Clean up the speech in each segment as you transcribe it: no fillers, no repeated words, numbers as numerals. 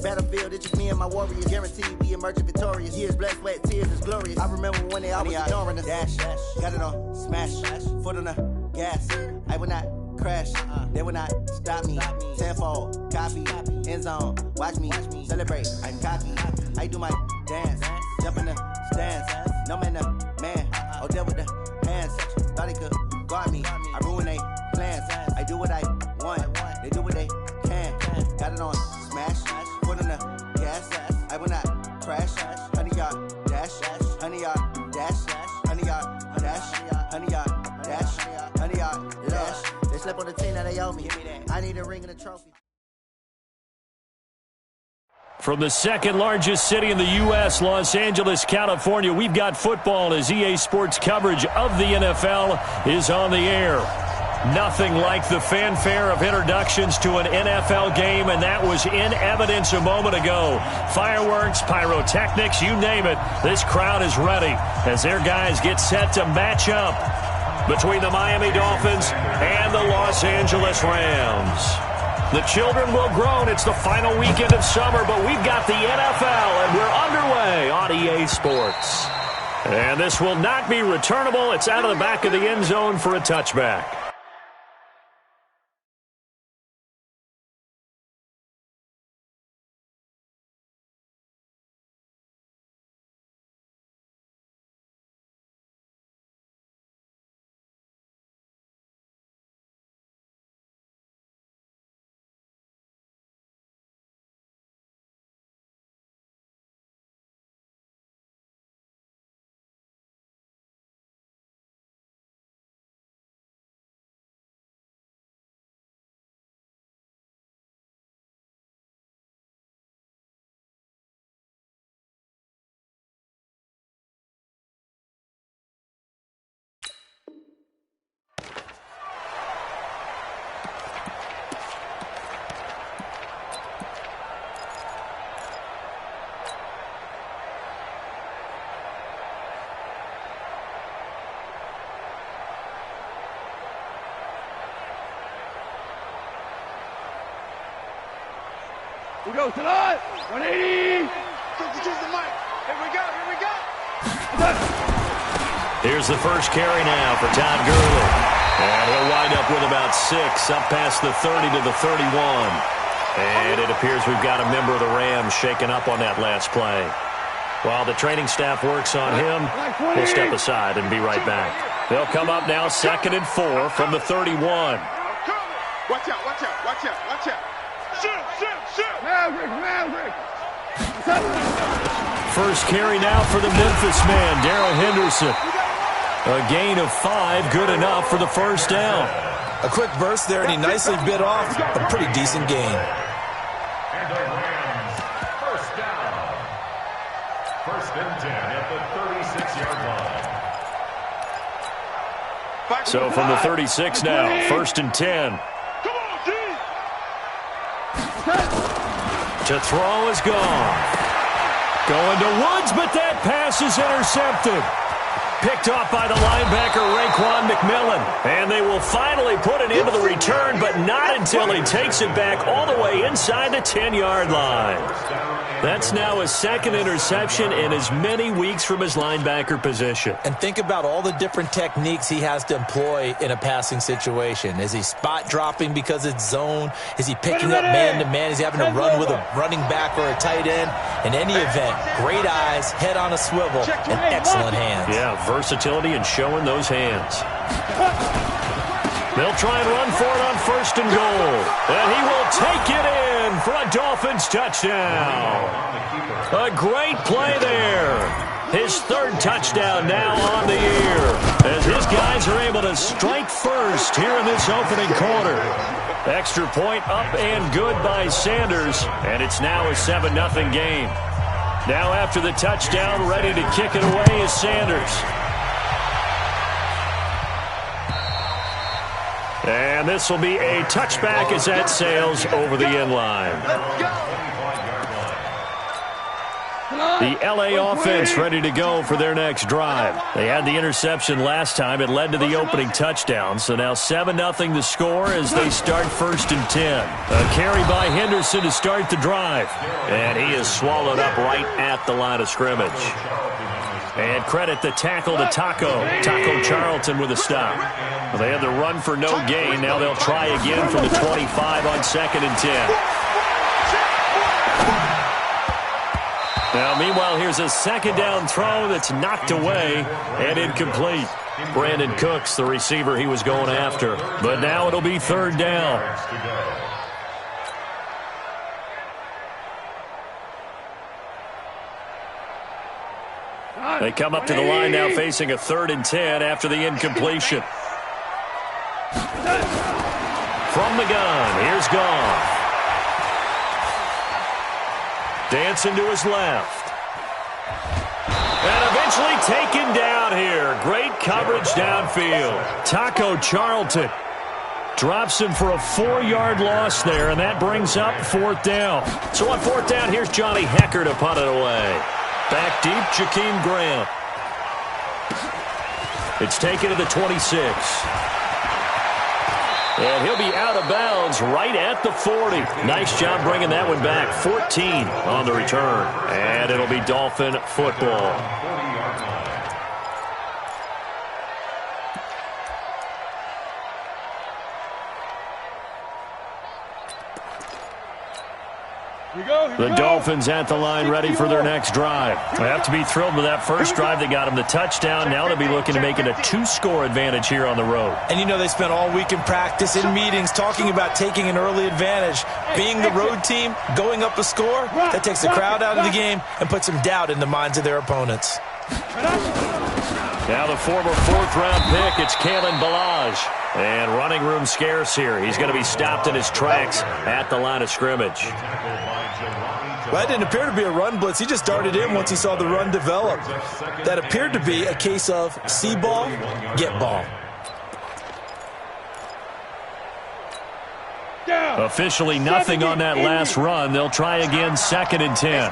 the battlefield, it's just me and my warriors. Guaranteed we emerging victorious. Years, blood, sweat, tears is glorious. I remember when they always ignoring us. Dash, got it on, smash, foot on the gas. I will not crash, they will not stop me. Tenfold, copy, end zone, watch me celebrate. I copy, I do my dance, jump in the stands. No man, the man, oh, deal with the hands. Thought he could guard me, I ruin they plans. I do what I want, they do what they can. Got it on, smash, foot on the gas. I will not crash, 100-yard dash, 100-yard dash, 100-yard dash, 100-yard dash, 100-yard dash. They slept on the team that they owe me. I need a ring and a trophy. From the second largest city in the U.S., Los Angeles, California, we've got football as EA Sports coverage of the NFL is on the air. Nothing like the fanfare of introductions to an NFL game, and that was in evidence a moment ago. Fireworks, pyrotechnics, you name it. This crowd is ready as their guys get set to match up between the Miami Dolphins and the Los Angeles Rams. The children will groan. It's the final weekend of summer, but we've got the NFL, and we're underway on EA Sports. And this will not be returnable. It's out of the back of the end zone for a touchback. We go tonight. 180. Choose the mic. Here we go. Here's the first carry now for Todd Gurley. And he'll wind up with about 6 up past the 30 to the 31. And it appears we've got a member of the Rams shaken up on that last play. While the training staff works on him, we'll step aside and be right back. They'll come up now 2nd and 4 from the 31. Watch out. Shoot. Maverick. First carry now for the Memphis man, Darrell Henderson. A gain of 5, good enough for the first down. A quick burst there, and he nicely bit off a pretty decent gain. And the Rams, first down. 1st and 10 at the 36-yard line. So from the 36 now, 1st and 10. To throw is gone. Going to Woods, but that pass is intercepted. Picked off by the linebacker, Raekwon McMillan. And they will finally put it into the return, but not until he takes it back all the way inside the 10-yard line. That's now his 2nd interception in as many weeks from his linebacker position. And think about all the different techniques he has to employ in a passing situation. Is he spot dropping because it's zone? Is he picking up man-to-man? Is he having to run with a running back or a tight end? In any event, great eyes, head on a swivel, and excellent hands. Yeah, versatility and showing those hands. They'll try and run for it on 1st and goal. And he will take it in for a Dolphins touchdown. A great play there. His 3rd touchdown now on the year, as his guys are able to strike first here in this opening quarter. Extra point up and good by Sanders, and it's now a 7-0 game. Now after the touchdown, ready to kick it away is Sanders. And this will be a touchback as that sails over the end line. The LA offense ready to go for their next drive. They had the interception last time. It led to the opening touchdown. So now 7-0 the score as they start 1st and 10. A carry by Henderson to start the drive. And he is swallowed up right at the line of scrimmage. And credit the tackle to Taco Charlton with a stop. Well, they had the run for no gain. Now they'll try again from the 25 on 2nd and 10. Now, meanwhile, here's a 2nd down throw that's knocked away and incomplete. Brandon Cooks, the receiver he was going after. But now it'll be 3rd down. They come up to the line now facing a 3rd and 10 after the incompletion. From the gun, here's Goff. Dancing to his left. And eventually taken down here. Great coverage downfield. Taco Charlton drops him for a 4-yard loss there, and that brings up 4th down. So on 4th down, here's Johnny Hecker to punt it away. Back deep, Jakeem Graham. It's taken to the 26. And he'll be out of bounds right at the 40. Nice job bringing that one back. 14 on the return. And it'll be Dolphin football. The Dolphins at the line ready for their next drive. They have to be thrilled with that first drive that got them the touchdown. Now they'll be looking to make it a 2-score advantage here on the road. And you know they spent all week in practice, in meetings, talking about taking an early advantage. Being the road team, going up a score, that takes the crowd out of the game and puts some doubt in the minds of their opponents. Now the former 4th-round pick, it's Kalen Ballage. And running room scarce here. He's going to be stopped in his tracks at the line of scrimmage. Well, that didn't appear to be a run blitz. He just darted in once he saw the run develop. That appeared to be a case of see ball, get ball. Officially nothing on that last run. They'll try again 2nd and 10.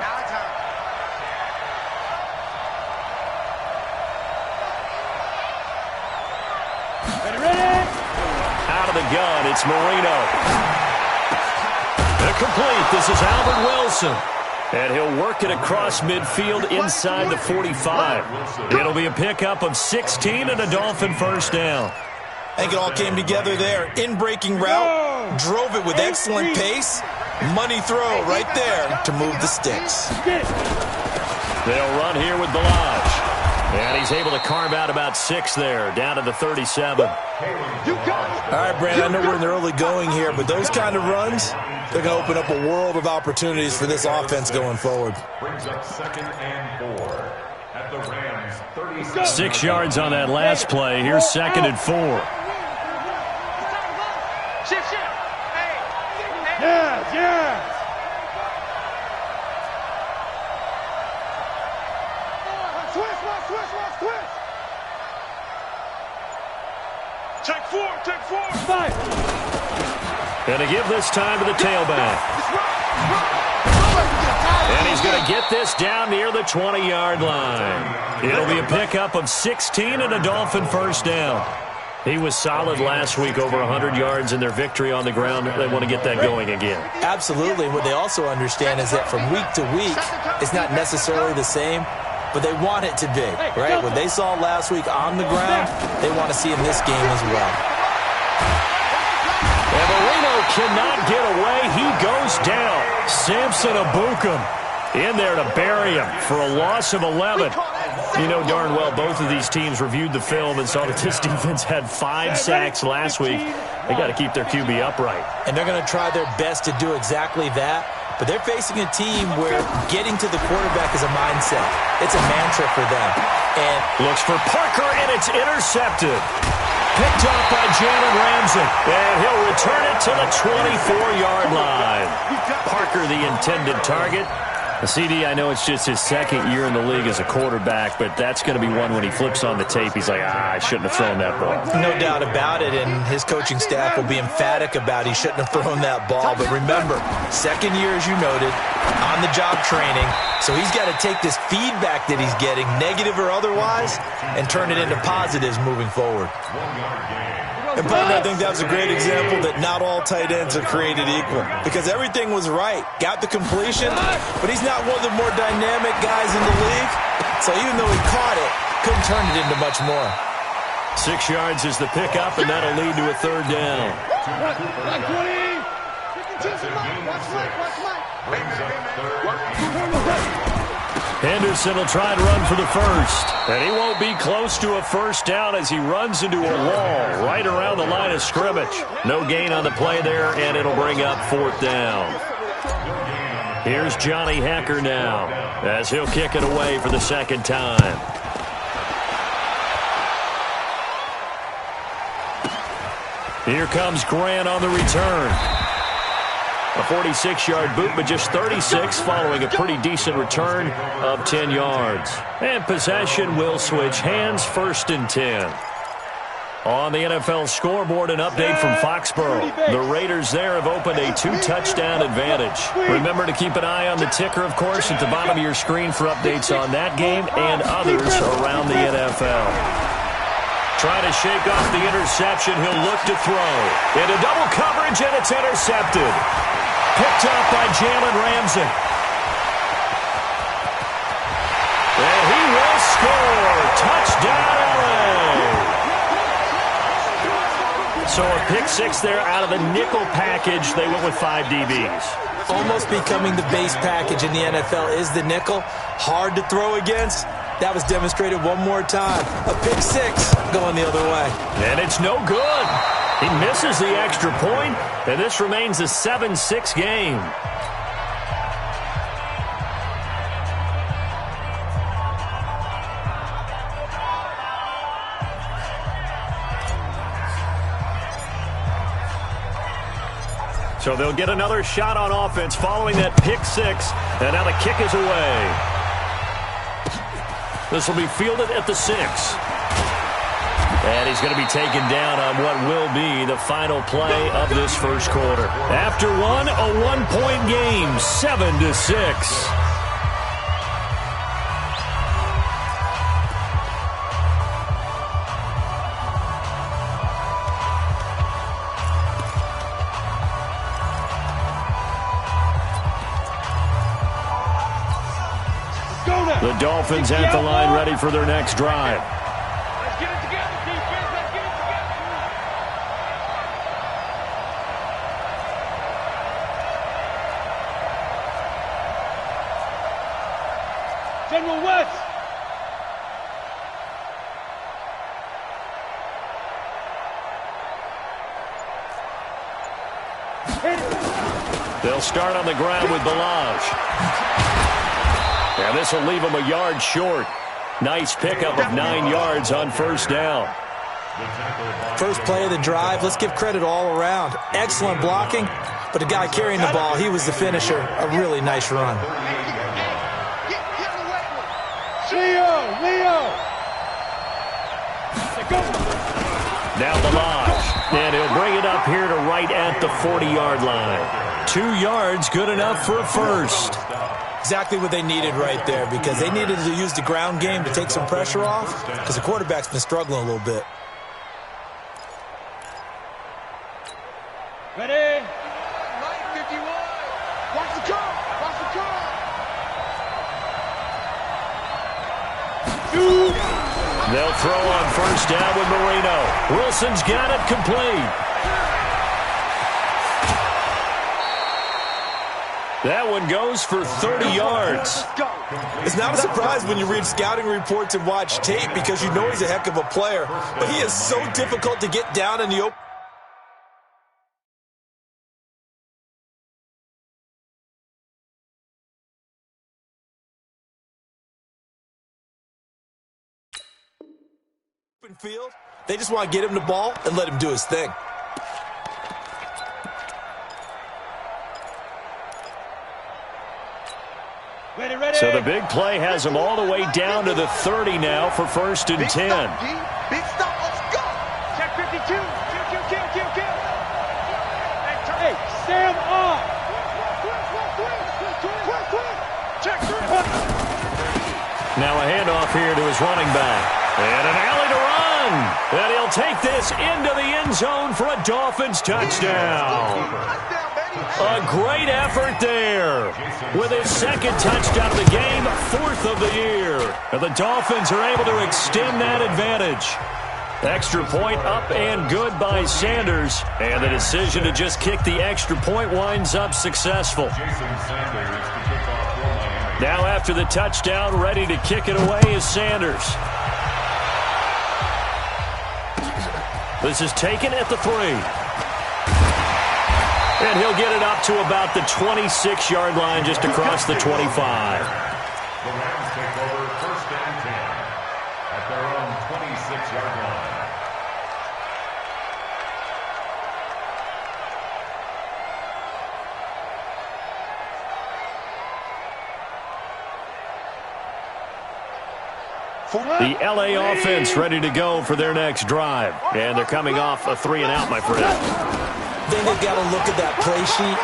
Out of the gun, it's Marino. Complete. This is Albert Wilson. And he'll work it across midfield inside the 45. It'll be a pickup of 16 and a Dolphin 1st down. I think it all came together there. In-breaking route, drove it with excellent pace. Money throw right there to move the sticks. They'll run here with Ballage. And he's able to carve out about 6 there, down to the 37. All right, Brandon, I know we're in the early going here, but those kind of runs, they're going to open up a world of opportunities for this offense going forward. Brings up 2nd and 4 at the Rams 36. 6 yards on that last play. Here's 2nd and 4. Yes. Twist. Take four. 5. And to give this time to the tailback. And he's going to get this down near the 20-yard line. It'll be a pickup of 16 and a Dolphin 1st down. He was solid last week, over 100 yards in their victory on the ground. They want to get that going again. Absolutely. What they also understand is that from week to week, it's not necessarily the same, but they want it to be, right? What they saw last week on the ground, they want to see in this game as well. And Marino cannot get away. He goes down. Samson Abukum in there to bury him for a loss of 11. You know darn well both of these teams reviewed the film and saw that this defense had 5 sacks last week. They got to keep their QB upright. And they're going to try their best to do exactly that. But they're facing a team where getting to the quarterback is a mindset. It's a mantra for them. And looks for Parker, and it's intercepted. Picked off by Jalen Ramsey. And he'll return it to the 24-yard line. Parker, the intended target. CD, I know it's just his second year in the league as a quarterback, but that's going to be one when he flips on the tape, he's like, I shouldn't have thrown that ball. No doubt about it, and his coaching staff will be emphatic about he shouldn't have thrown that ball. But remember, second year, as you noted, on-the-job training, so he's got to take this feedback that he's getting, negative or otherwise, and turn it into positives moving forward. And, partner, I think that was a great example that not all tight ends are created equal because everything was right. Got the completion, but he's not one of the more dynamic guys in the league. So even though he caught it, couldn't turn it into much more. 6 yards is the pickup, and that'll lead to a third down. Henderson will try and run for the first. And he won't be close to a first down as he runs into a wall right around the line of scrimmage. No gain on the play there, and it'll bring up fourth down. Here's Johnny Hecker now as he'll kick it away for the second time. Here comes Grant on the return. A 46-yard boot, but just 36 following a pretty decent return of 10 yards. And possession will switch hands, 1st and 10. On the NFL scoreboard, an update from Foxborough. The Raiders there have opened a 2-touchdown advantage. Remember to keep an eye on the ticker, of course, at the bottom of your screen for updates on that game and others around the NFL. Trying to shake off the interception, he'll look to throw. Into double coverage, and it's intercepted. Picked up by Jalen Ramsey. And he will score. Touchdown, LA. So a pick 6 there out of the nickel package. They went with 5 DBs. Almost becoming the base package in the NFL is the nickel. Hard to throw against. That was demonstrated one more time. A pick 6 going the other way. And it's no good. He misses the extra point, and this remains a 7-6 game. So they'll get another shot on offense following that pick 6, and now the kick is away. This will be fielded at the 6. And he's going to be taken down on what will be the final play of this first quarter. After one, a 1-point game, 7-6. The Dolphins at the line, ready for their next drive. Let's get it together, defense. Let's get it together. General West. They'll start on the ground with Balaj. And this will leave him a yard short. Nice pickup of 9 yards on first down. First play of the drive, let's give credit all around. Excellent blocking, but the guy carrying the ball, he was the finisher. A really nice run. Leo. Now Balaj. And he'll bring it up here to right at the 40-yard line. 2 yards, good enough for a first. Exactly what they needed right there, because they needed to use the ground game to take some pressure off, because the quarterback's been struggling a little bit. Ready? Right 51. Watch the car. Watch the car. They'll throw on first down with Marino. Wilson's got it complete. That one goes for 30 yards. It's not a surprise when you read scouting reports and watch tape because you know he's a heck of a player. But he is so difficult to get down in the open. Field. They just want to get him the ball and let him do his thing. So the big play has them all the way down to the 30 now for 1st and 10. Big stop, let's go. Check 52. Kill. Hey, stand up. Check 3. Now a handoff here to his running back. And an alley to run. And he'll take this into the end zone for a Dolphins touchdown. A great effort there. With his 2nd touchdown of the game, 4th of the year. And the Dolphins are able to extend that advantage. Extra point up and good by Sanders. And the decision to just kick the extra point winds up successful. Now after the touchdown, ready to kick it away is Sanders. This is taken at the 3. And he'll get it up to about the 26-yard line just across the 25. The Rams take over 1st and 10 at their own 26-yard line. The LA offense ready to go for their next drive. And they're coming off a 3-and-out, my friend. Then they've got to look at that play sheet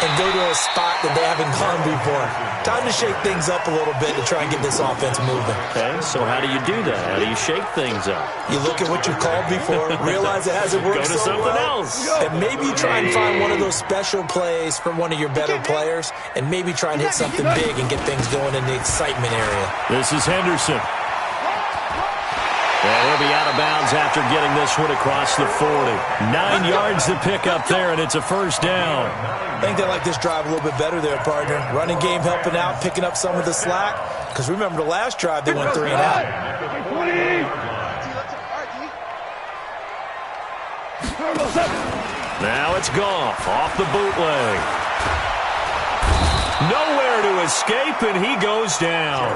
and go to a spot that they haven't gone before. Time to shake things up a little bit to try and get this offense moving. Okay, so how do you do that? How do you shake things up? You look at what you called before, realize it hasn't worked Go to something else. and maybe you try and find one of those special plays from one of your better players, and maybe try and hit something big and get things going in the excitement area. This is Henderson. And he'll be out of bounds after getting this one across the 40. 9 yards to pick up there, and it's a 1st down. I think they like this drive a little bit better there, partner. Running game helping out, picking up some of the slack. Because remember the last drive, they went 3-and-out. Now it's Goff off the bootleg. Nowhere to escape, and he goes down.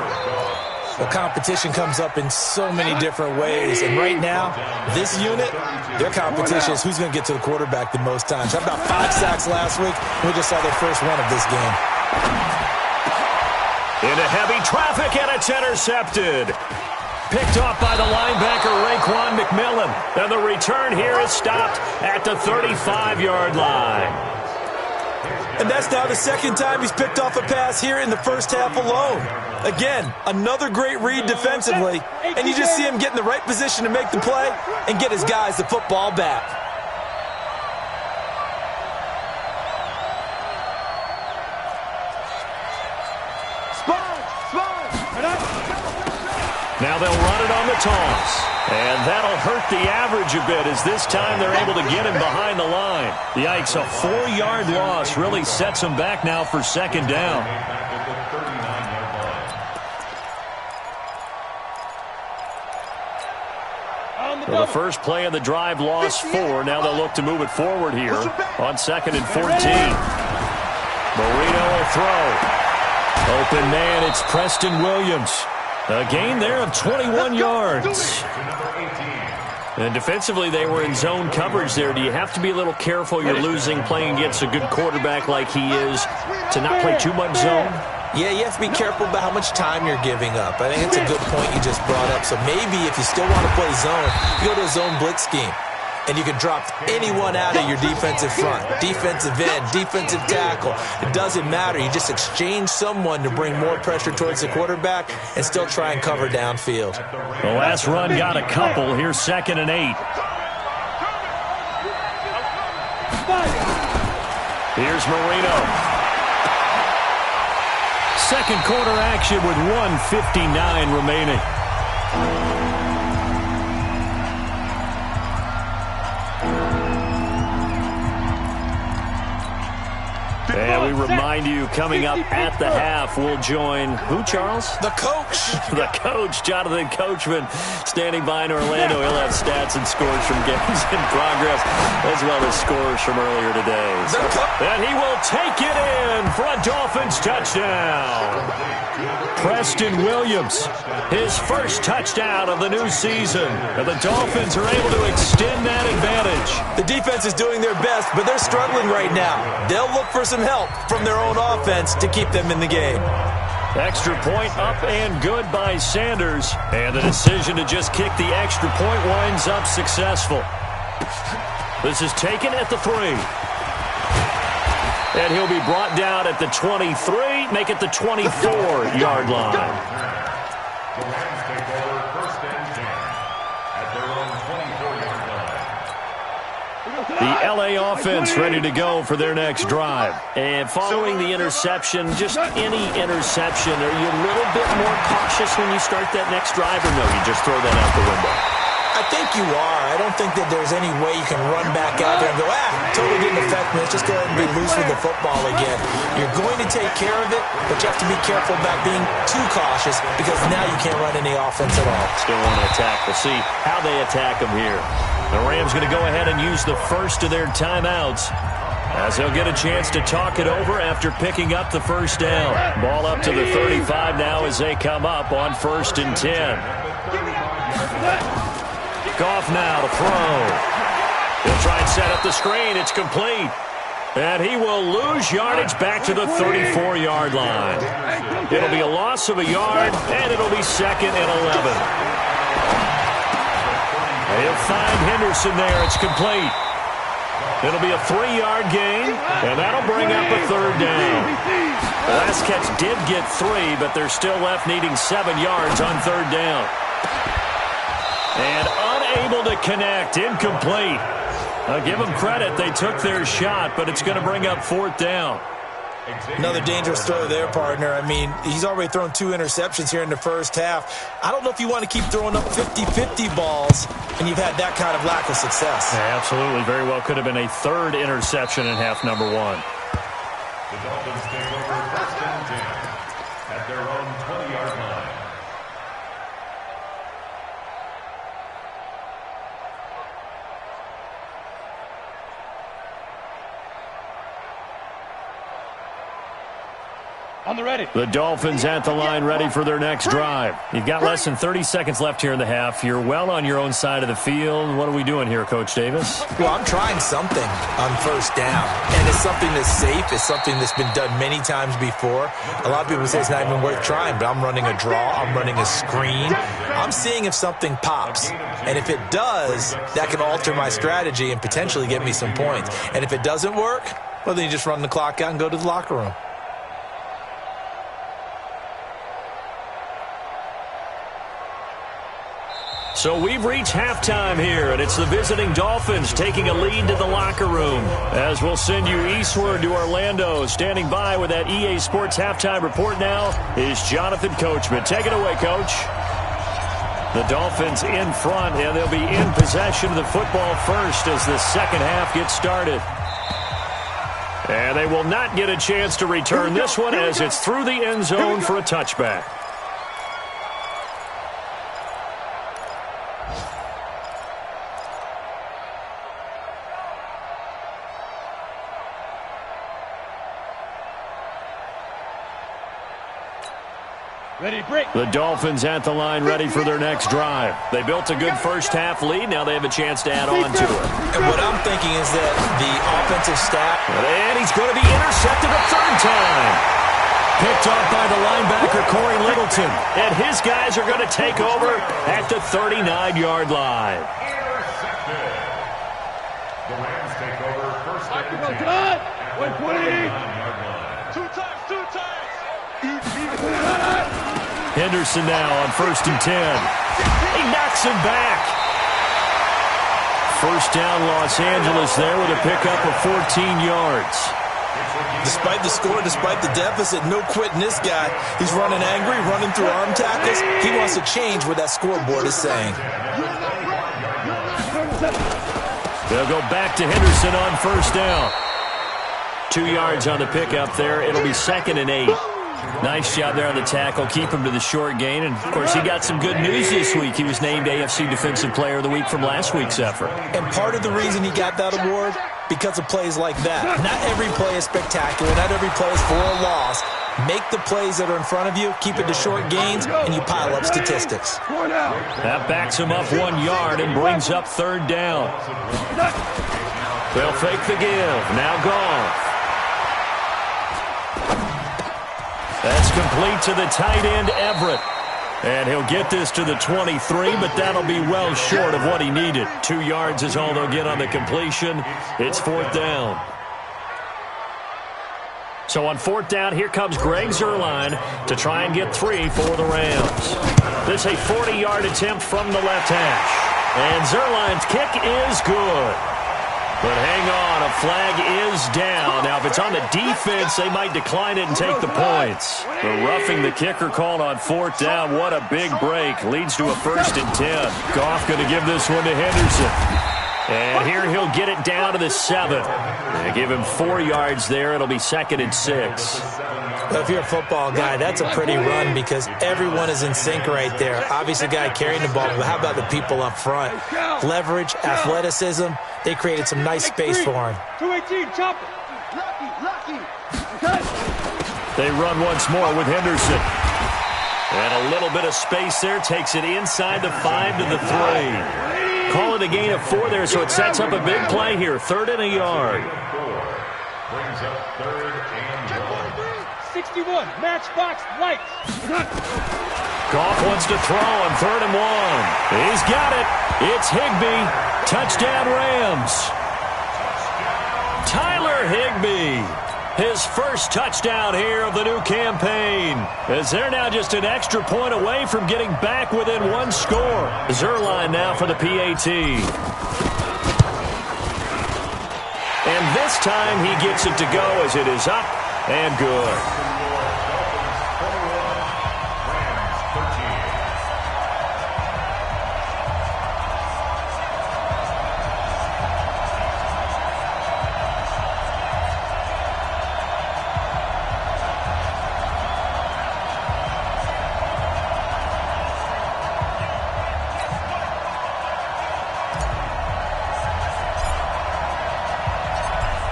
The competition comes up in so many different ways. And right now, this unit, their competition is who's going to get to the quarterback the most times. How about 5 sacks last week? We just saw their first one of this game. Into heavy traffic, and it's intercepted. Picked off by the linebacker, Raekwon McMillan. And the return here is stopped at the 35-yard line. And that's now the 2nd time he's picked off a pass here in the first half alone. Again, another great read defensively, and you just see him get in the right position to make the play and get his guys the football back. Now they'll run it on the toss. And that'll hurt the average a bit as this time they're able to get him behind the line. Yikes, a 4-yard loss really sets him back now for 2nd down. Well, the first play of the drive lost 4. Now they'll look to move it forward here on 2nd and 14. Marino will throw. Open man, it's Preston Williams. A gain there of 21 yards. And defensively, they were in zone coverage there. Do you have to be a little careful you're losing playing against a good quarterback like he is to not play too much zone? Yeah, you have to be careful about how much time you're giving up. I think it's a good point you just brought up. So maybe if you still want to play zone, you go to a zone blitz scheme. And you can drop anyone out of your defensive front, defensive end, defensive tackle. It doesn't matter. You just exchange someone to bring more pressure towards the quarterback and still try and cover downfield. The last run got a couple. Here's 2nd and 8. Here's Marino. 2nd quarter action with 1:59 remaining. And we remind you, coming up at the half, we'll join who, Charles? The coach. The coach, Jonathan Coachman, standing by in Orlando. He'll have stats and scores from games in progress, as well as scores from earlier today. And he will take it in for a Dolphins touchdown. Preston Williams, his first touchdown of the new season. And the Dolphins are able to extend that advantage. The defense is doing their best, but they're struggling right now. They'll look for some help from their own offense to keep them in the game. Extra point up and good by Sanders. And the decision to just kick the extra point winds up successful. This is taken at the 3. And he'll be brought down at the 23, make it the 24-yard line. The Rams take over 1st and 10 at their own 24-yard line. The LA offense ready to go for their next drive. And following the interception, just any interception, are you a little bit more cautious when you start that next drive, or no, you just throw that out the window? I think you are. I don't think that there's any way you can run back out there and go, totally didn't affect me. Let's just go ahead and be loose with the football again. You're going to take care of it, but you have to be careful about being too cautious because now you can't run any offense at all. Still want to attack. We'll see how they attack them here. The Rams going to go ahead and use the first of their timeouts as they'll get a chance to talk it over after picking up the first down. Ball up to the 35 now as they come up on 1st and 10. Goff now to throw. He'll try and set up the screen. It's complete. And he will lose yardage back to the 34-yard line. It'll be a loss of a yard, and it'll be 2nd and 11. He'll find Henderson there. It's complete. It'll be a 3-yard gain, and that'll bring up a 3rd down. The last catch did get 3, but they're still left needing 7 yards on 3rd down. And unable to connect, incomplete. I'll give them credit. They took their shot, but it's going to bring up 4th down. Another dangerous throw there, partner. I mean, he's already thrown 2 interceptions here in the first half. I don't know if you want to keep throwing up 50-50 balls, and you've had that kind of lack of success. Yeah, absolutely. Very well could have been a 3rd interception in half number 1. The Dolphins take over 1st and 10 at their own 20-yard line. On the ready. The Dolphins at the line ready for their next drive. You've got less than 30 seconds left here in the half. You're well on your own side of the field. What are we doing here, Coach Davis? Well, I'm trying something on 1st down, and it's something that's safe. It's something that's been done many times before. A lot of people say it's not even worth trying, but I'm running a draw. I'm running a screen. I'm seeing if something pops, and if it does, that can alter my strategy and potentially get me some points. And if it doesn't work, well, then you just run the clock out and go to the locker room. So we've reached halftime here, and it's the visiting Dolphins taking a lead to the locker room. As we'll send you eastward to Orlando. Standing by with that EA Sports halftime report now is Jonathan Coachman. Take it away, Coach. The Dolphins in front, and they'll be in possession of the football first as the second half gets started. And they will not get a chance to return this one as it's through the end zone for a touchback. Ready, break. The Dolphins at the line ready for their next drive. They built a good first half lead. Now they have a chance to add on to it. And what I'm thinking is that the offensive staff... And he's going to be intercepted a 3rd time. Picked off by the linebacker, Corey Littleton. And his guys are going to take over at the 39-yard line. Intercepted. The Rams take over 1st and 10 at their 39-yard line. Two times. Henderson now on 1st and 10. He knocks him back. 1st down, Los Angeles there with a pickup of 14 yards. Despite the score, despite the deficit, no quitting this guy. He's running angry, running through arm tackles. He wants to change what that scoreboard is saying. They'll go back to Henderson on 1st down. 2 yards on the pickup there. It'll be 2nd and 8. Nice job there on the tackle. Keep him to the short gain. And, of course, he got some good news this week. He was named AFC Defensive Player of the Week from last week's effort. And part of the reason he got that award, because of plays like that. Not every play is spectacular. Not every play is for a loss. Make the plays that are in front of you, keep it to short gains, and you pile up statistics. That backs him up 1 yard and brings up 3rd down. They'll fake the give. Now Goff. That's complete to the tight end, Everett. And he'll get this to the 23, but that'll be well short of what he needed. 2 yards is all they'll get on the completion. It's 4th down. So on 4th down, here comes Greg Zuerlein to try and get 3 for the Rams. This is a 40-yard attempt from the left hash. And Zuerlein's kick is good. But hang on, a flag is down. Now, if it's on the defense, they might decline it and take the points. The roughing the kicker called on 4th down. What a big break. Leads to a 1st and 10. Goff going to give this one to Henderson. And here he'll get it down to the 7. They give him 4 yards there. It'll be 2nd and 6. Well, if you're a football guy, that's a pretty run because everyone is in sync right there. Obviously, the guy carrying the ball, but how about the people up front? Leverage, athleticism, they created some nice space for him. 218, chop it. Lucky. They run once more with Henderson. And a little bit of space there. Takes it inside the 5 to the 3. Call it a gain of 4 there, so it sets up a big play here. 3rd and a yard. Brings up 3rd and 1. 61, matchbox lights. Goff wants to throw on 3rd and 1. He's got it. It's Higbee. Touchdown Rams. Tyler Higbee. His first touchdown here of the new campaign. As they're now just an extra point away from getting back within 1 score. Zuerlein now for the PAT. And this time he gets it to go as it is up and good.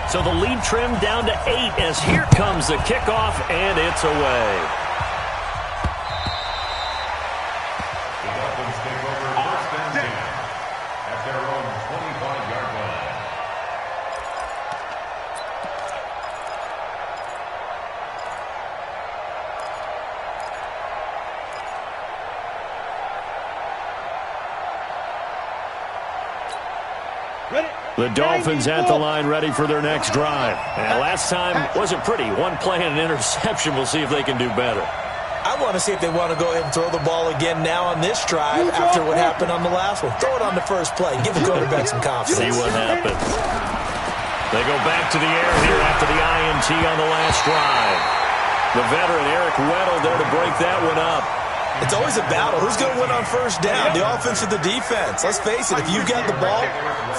So the lead trimmed down to 8 as here comes the kickoff, and it's away. The Dolphins take over 1st and 10 at their own 25-yard line. Ready? The Dolphins at the line ready for their next drive. And last time wasn't pretty. 1 play and an interception. We'll see if they can do better. I want to see if they want to go ahead and throw the ball again now on this drive after what happened on the last one. Throw it on the first play. Give the quarterback some confidence. See what happens. They go back to the air here after the INT on the last drive. The veteran Eric Weddle there to break that one up. It's always a battle. Who's going to win on 1st down, the offense or the defense? Let's face it, if you've got the ball,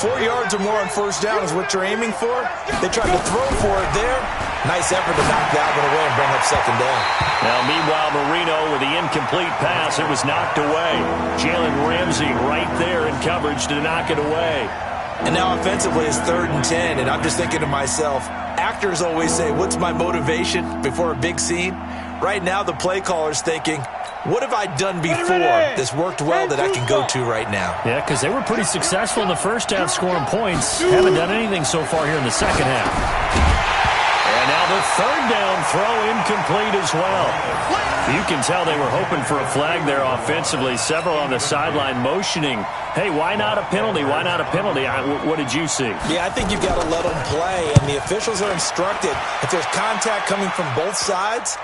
4 yards or more on 1st down is what you're aiming for. They tried to throw for it there. Nice effort to knock that one away and bring up 2nd down. Now, meanwhile, Marino with the incomplete pass. It was knocked away. Jalen Ramsey right there in coverage to knock it away. And now offensively it's 3rd and 10, and I'm just thinking to myself, actors always say, what's my motivation before a big scene? Right now the play caller's thinking, what have I done before that's worked well that I can go to right now? Yeah, because they were pretty successful in the first half scoring points. Haven't done anything so far here in the second half. And now the 3rd down throw incomplete as well. You can tell they were hoping for a flag there offensively. Several on the sideline motioning, hey, why not a penalty? Why not a penalty? What did you see? Yeah, I think you've got to let them play, and the officials are instructed. If there's contact coming from both sides,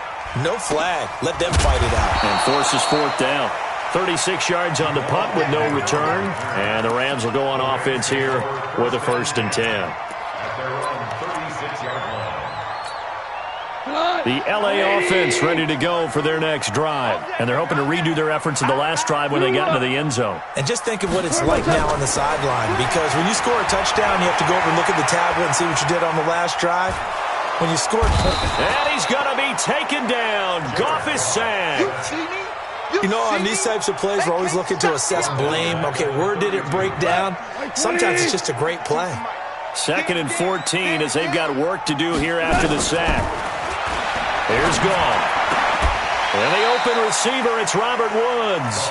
no flag. Let them fight it out. And forces 4th down. 36 yards on the punt with no return. And the Rams will go on offense here with a 1st and 10. At their own 36-yard line. The L.A. offense ready to go for their next drive. And they're hoping to redo their efforts in the last drive when they got into the end zone. And just think of what it's like now on the sideline. Because when you score a touchdown, you have to go over and look at the tablet and see what you did on the last drive. When you scored, and he's going to be taken down. Goff is sacked. You know, on these types of plays, we're always looking to assess blame. Okay, where did it break down? Sometimes it's just a great play. 2nd and 14 as they've got work to do here after the sack. Here's Goff. And the open receiver, it's Robert Woods.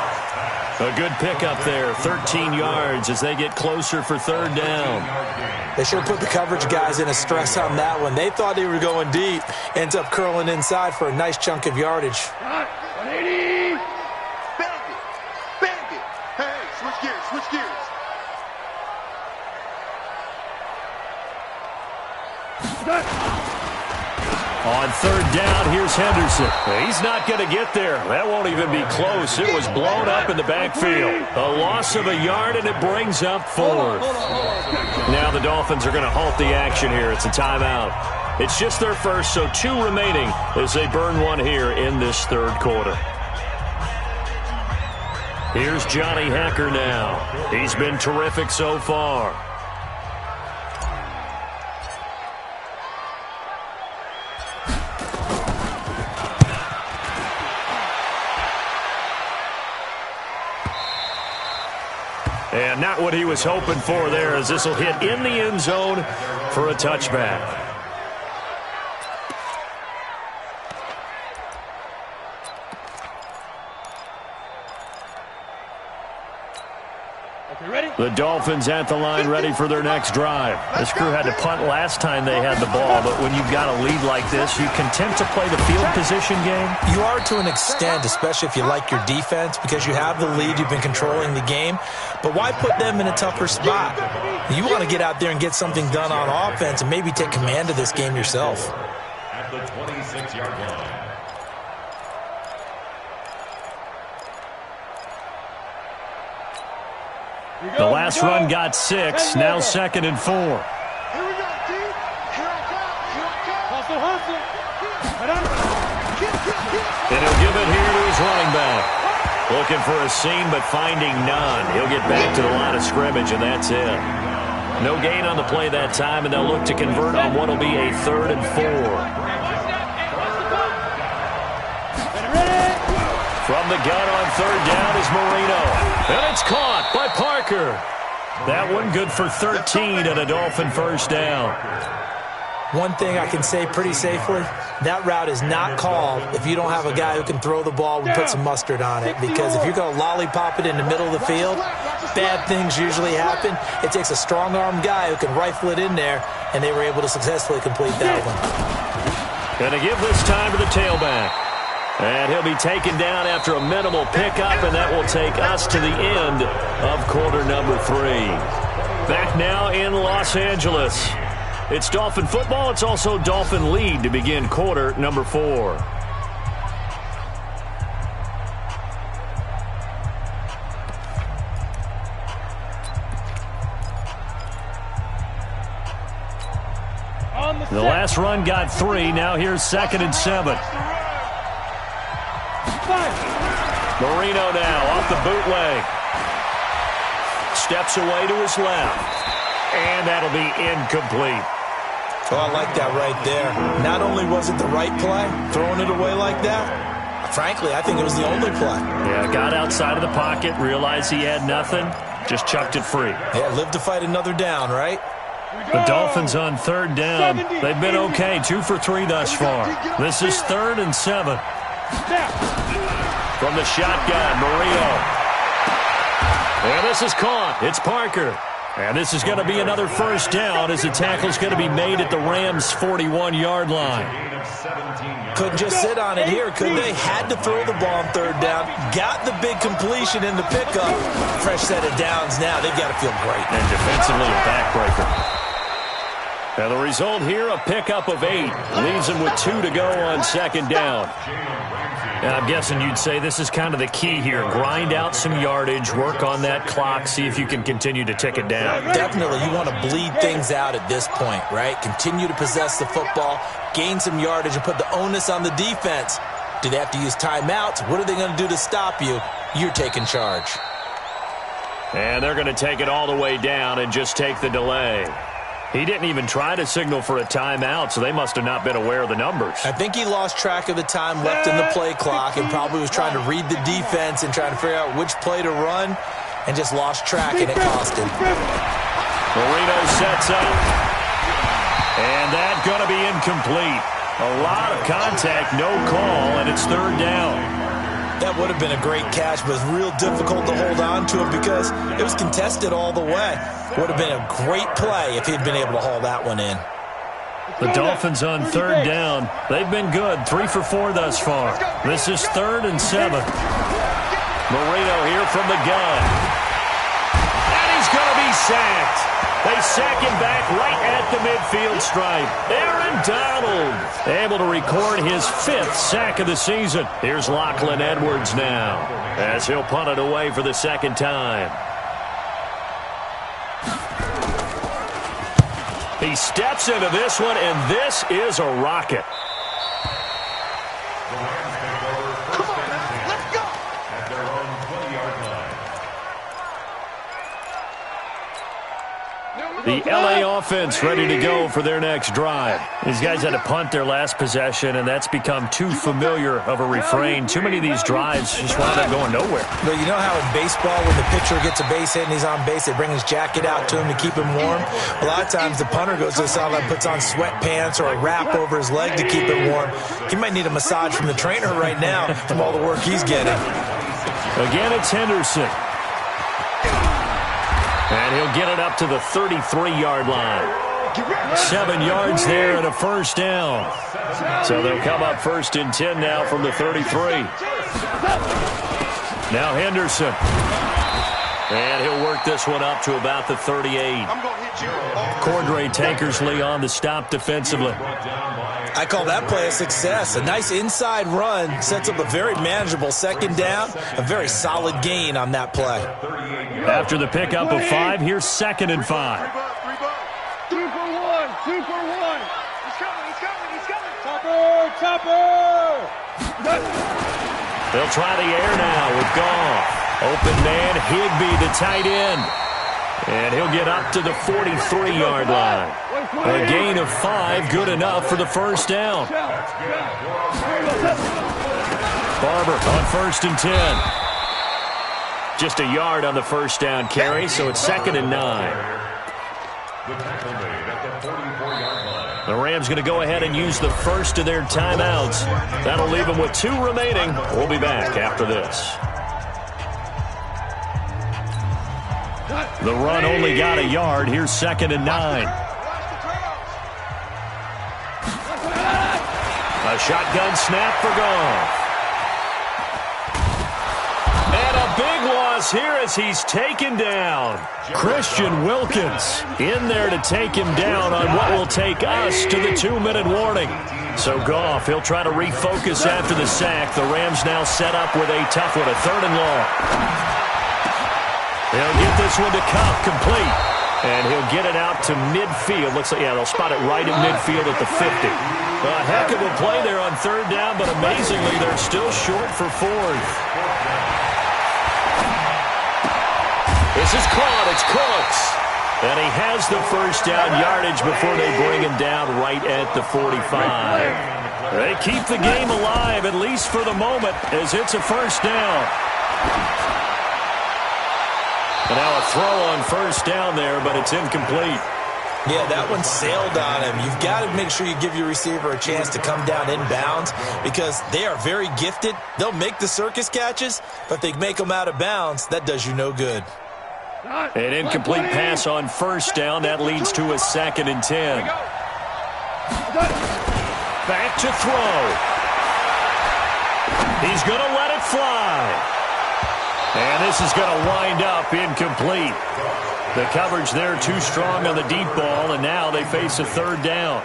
A good pickup there, 13 yards as they get closer for third down. They should have put the coverage guys in a stress on that one. They thought they were going deep. Ends up curling inside for a nice chunk of yardage. 180. Bang it. Hey, switch gears. On third down, here's Henderson. He's not going to get there. That won't even be close. It was blown up in the backfield. A loss of a yard, and it brings up fourth. Now the Dolphins are going to halt the action here. It's a timeout. It's just their first, so 2 remaining as they burn one here in this third quarter. Here's Johnny Hekker now. He's been terrific so far. And not what he was hoping for there, as this will hit in the end zone for a touchback. The Dolphins at the line, ready for their next drive. This crew had to punt last time they had the ball, but when you've got a lead like this, you content to play the field position game? You are to an extent, especially if you like your defense, because you have the lead, you've been controlling the game. But why put them in a tougher spot? You want to get out there and get something done on offense and maybe take command of this game yourself. At the 26-yard line. The last run got 6, now 2nd and 4. Here we go, T. Here I come. Hustle. And he'll give it here to his running back. Looking for a seam, but finding none. He'll get back to the line of scrimmage, and that's it. No gain on the play that time, and they'll look to convert on what will be a 3rd and 4. From the gun on third down is Marino. And it's caught by Parker. That one good for 13 and a Dolphin first down. One thing I can say pretty safely, that route is not called if you don't have a guy who can throw the ball and put some mustard on it. Because if you're going to lollipop it in the middle of the field, bad things usually happen. It takes a strong-armed guy who can rifle it in there, and they were able to successfully complete that one. Going to give this time to the tailback. And he'll be taken down after a minimal pickup, and that will take us to the end of quarter number 3. Back now in Los Angeles. It's Dolphin football. It's also Dolphin lead to begin quarter number 4. The last run got 3. Now here's 2nd and 7. Marino now off the bootleg. Steps away to his left. And that'll be incomplete. Oh, I like that right there. Not only was it the right play, throwing it away like that, frankly, I think it was the only play. Yeah, got outside of the pocket, realized he had nothing, just chucked it free. Yeah, live to fight another down, right? The Dolphins on third down. They've been okay, 2 for 3 thus far. This is 3rd and 7. From the shotgun, Marino. And this is caught. It's Parker. And this is going to be another first down as the tackle's going to be made at the Rams' 41-yard line. Couldn't just sit on it here, could they? Had to throw the ball on third down. Got the big completion in the pickup. Fresh set of downs now. They've got to feel great. And defensively a backbreaker. Now the result here, a pickup of 8. Leaves them with 2 to go on 2nd down. And I'm guessing you'd say this is kind of the key here. Grind out some yardage, work on that clock, see if you can continue to tick it down. Definitely. You want to bleed things out at this point, right? Continue to possess the football, gain some yardage, and put the onus on the defense. Do they have to use timeouts? What are they going to do to stop you? You're taking charge. And they're going to take it all the way down and just take the delay. He didn't even try to signal for a timeout, so they must have not been aware of the numbers. I think he lost track of the time left in the play clock and probably was trying to read the defense and trying to figure out which play to run and just lost track, and it cost him. Marino sets up. And that's going to be incomplete. A lot of contact, no call, and it's 3rd down. That would have been a great catch, but it was real difficult to hold on to it because it was contested all the way. Would have been a great play if he'd been able to haul that one in. The Dolphins on third down. They've been good, 3 for 4 thus far. This is 3rd and 7. Marino here from the gun. And he's going to be sacked. They sack him back right at the midfield stripe. Aaron Donald able to record his 5th sack of the season. Here's Lachlan Edwards now as he'll punt it away for the second time. He steps into this one, and this is a rocket. Come on, let's go. At their own 20-yard line. The LA offense ready to go for their next drive. These guys had to punt their last possession, and that's become too familiar of a refrain. Too many of these drives just wound up going nowhere. But you know how in baseball, when the pitcher gets a base hit and he's on base, they bring his jacket out to him to keep him warm? A lot of times the punter goes to the sideline, puts on sweatpants or a wrap over his leg to keep him warm. He might need a massage from the trainer right now from all the work he's getting. Again, it's Henderson. And he'll get it up to the 33-yard line. 7 yards there and a first down. So they'll come up 1st and 10 now from the 33. Now Henderson. And he'll work this one up to about the 38. Cordray Tankersley on the stop defensively. I call that play a success. A nice inside run sets up a very manageable second down. A very solid gain on that play. After the pickup of 5, here's 2nd and 5. 2 for 1. 2 for 1. He's coming. Topper. They'll try the air now with Goff. Open man, Higbee, the tight end. And he'll get up to the 43-yard line. A gain of 5, good enough for the first down. Barber on 1st and 10. Just a yard on the first down carry, so it's 2nd and 9. The tackle made at the 44-yard line. The Rams going to go ahead and use the first of their timeouts. That'll leave them with 2 remaining. We'll be back after this. The run only got a yard. Here's 2nd and 9. A shotgun snap for Goff. And a big loss here as he's taken down. Christian Wilkins in there to take him down on what will take us to the 2-minute warning. So Goff, he'll try to refocus after the sack. The Rams now set up with a tough one, a 3rd and long. They'll get this one to Cup, complete. And he'll get it out to midfield. Looks like, yeah, they'll spot it right in midfield at the 50. A heck of a play there on 3rd down, but amazingly, they're still short for 4th. This is caught. It's Cooks. And he has the first down yardage before they bring him down right at the 45. They keep the game alive, at least for the moment, as it's a first down. And now a throw on first down there, but it's incomplete. Yeah, that one sailed on him. You've got to make sure you give your receiver a chance to come down inbounds because they are very gifted. They'll make the circus catches, but if they make them out of bounds, that does you no good. An incomplete pass on first down. That leads to a 2nd and 10. Back to throw. He's going to let it fly. And this is going to wind up incomplete. The coverage there too strong on the deep ball, and now they face a 3rd down.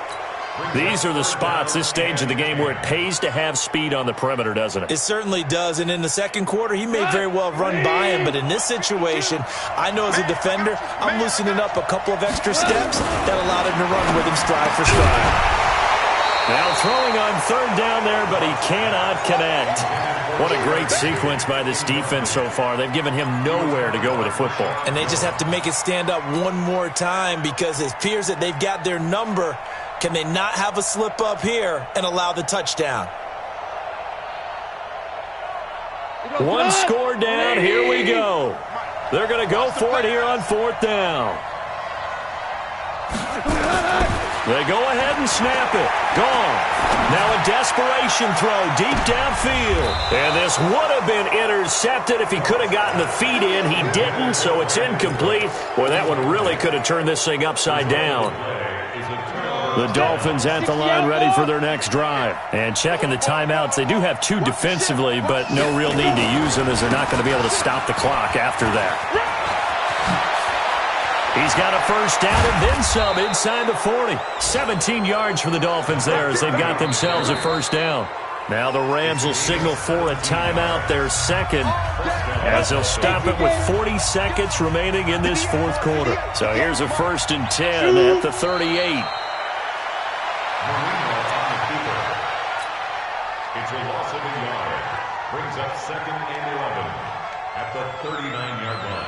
These are the spots, this stage of the game, where it pays to have speed on the perimeter, doesn't it? It certainly does, and in the second quarter, he may very well run by him, but in this situation, I know as a defender, I'm loosening up a couple of extra steps that allowed him to run with him stride for stride. Now throwing on 3rd down there, but he cannot connect. What a great sequence by this defense so far. They've given him nowhere to go with the football. And they just have to make it stand up one more time because it appears that they've got their number. Can they not have a slip up here and allow the touchdown? One score down. Here we go. They're going to go for it here on 4th down. They go ahead and snap it. Gone. Now a desperation throw deep downfield. And this would have been intercepted if he could have gotten the feet in. He didn't, so it's incomplete. Boy, that one really could have turned this thing upside down. The Dolphins at the line ready for their next drive. And checking the timeouts. They do have 2 defensively, but no real need to use them as they're not going to be able to stop the clock after that. He's got a first down and then some inside the 40. 17 yards for the Dolphins there as they've got themselves a first down. Now the Rams will signal for a timeout, their second, as they'll stop it with 40 seconds remaining in this fourth quarter. So here's a 1st and 10 at the 38. It's a loss of a yard. Brings up 2nd and 11 at the 39-yard line.